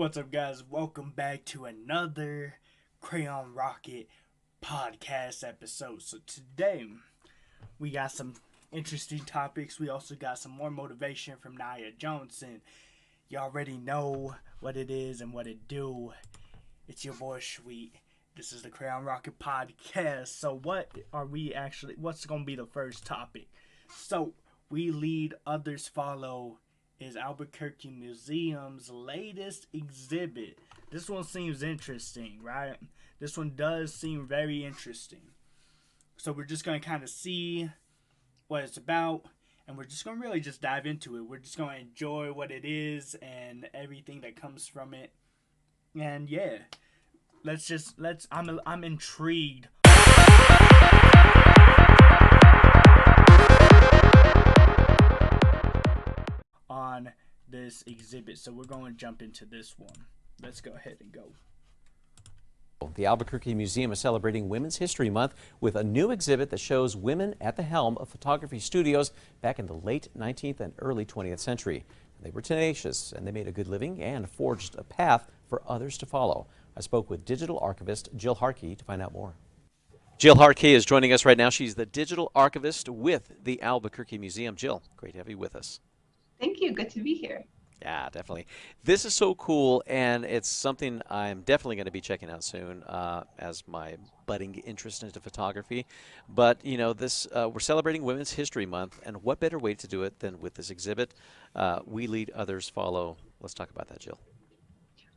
What's up, guys? Welcome back to another Crayon Rocket podcast episode. So today we got some interesting topics. We also got some more motivation from Nia Johnson. You already know what it is and what it do. It's your boy Sweet. This is the Crayon Rocket podcast. So what's going to be the first topic? So we lead, others follow is Albuquerque Museum's latest exhibit. This one seems interesting, right? This one does seem very interesting. So we're just going to kind of see what it's about, and we're just going to really just dive into it. We're just going to enjoy what it is and everything that comes from it. And yeah, I'm intrigued on this exhibit, so we're going to jump into this one. Let's go ahead and go. The Albuquerque Museum is celebrating Women's History Month with a new exhibit that shows women at the helm of photography studios back in the late 19th and early 20th century. They were tenacious, and they made a good living and forged a path for others to follow. I spoke with digital archivist Jill Harkey to find out more. Jill Harkey is joining us right now. She's the digital archivist with the Albuquerque Museum. Jill, great to have you with us. Thank you. Good to be here. Yeah, definitely. This is so cool, and it's something I'm definitely going to be checking out soon as my budding interest into photography. But, you know, we're celebrating Women's History Month, and what better way to do it than with this exhibit? We lead, others follow. Let's talk about that, Jill.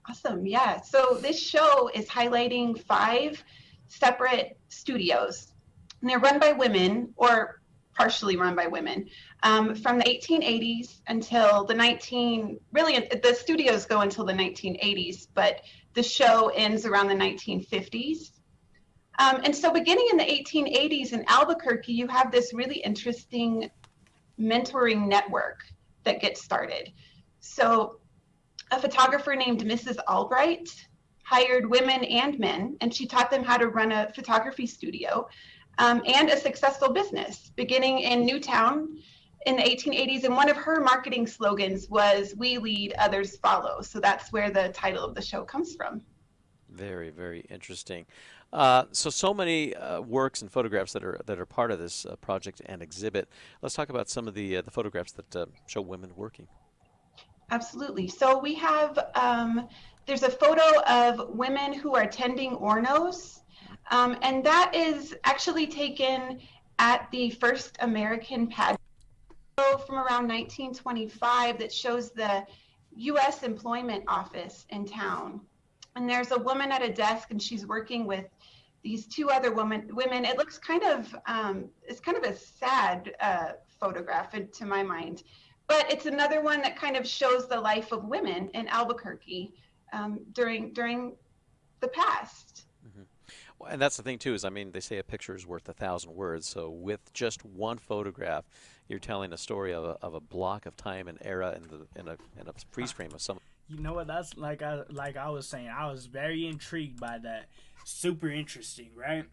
Awesome. Yeah. So this show is highlighting 5 separate studios, and they're run by women, or partially run by women, from the 1880s until the studios go until the 1980s, but the show ends around the 1950s. And so beginning in the 1880s in Albuquerque, you have this really interesting mentoring network that gets started. So a photographer named Mrs. Albright hired women and men, and she taught them how to run a photography studio. And a successful business, beginning in Newtown in the 1880s. And one of her marketing slogans was, "We lead, others follow." So that's where the title of the show comes from. Very, very interesting. So many works and photographs that are part of this project and exhibit. Let's talk about some of the photographs that show women working. Absolutely. So we have, there's a photo of women who are tending Ornos. And that is actually taken at the first American pageant from around 1925 that shows the U.S. Employment Office in town. And there's a woman at a desk, and she's working with these 2 other women. It looks it's kind of a sad photograph to my mind. But it's another one that kind of shows the life of women in Albuquerque during the past. Mm-hmm. And that's the thing too, is they say a picture is worth 1,000 words. So with just one photograph, you're telling a story of a block of time and era in a freeze frame of some. You know what? That's like I was saying. I was very intrigued by that. Super interesting, right?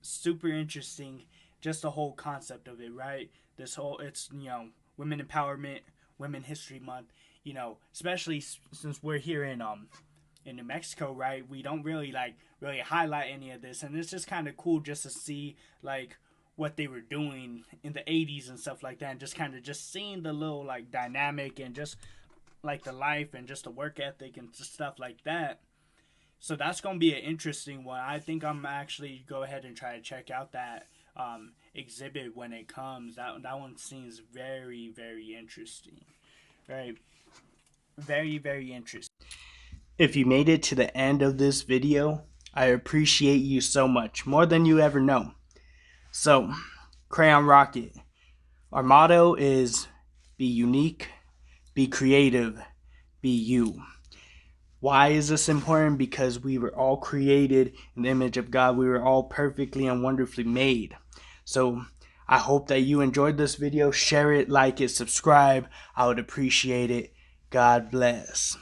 Super interesting. Just the whole concept of it, right? It's women empowerment, Women History Month. Especially since we're here in New Mexico, right? We don't really highlight any of this, and it's just kind of cool just to see what they were doing in the 80s and stuff like that, and just seeing the little dynamic and just the life and just the work ethic and stuff like that. So that's gonna be an interesting one. I think I'm actually go ahead and try to check out that exhibit when it comes. That one seems very, very interesting. Right, very, very interesting. If you made it to the end of this video, I appreciate you so much, more than you ever know. So, Crayon Rocket, our motto is be unique, be creative, be you. Why is this important? Because we were all created in the image of God. We were all perfectly and wonderfully made. So, I hope that you enjoyed this video. Share it, like it, subscribe. I would appreciate it. God bless.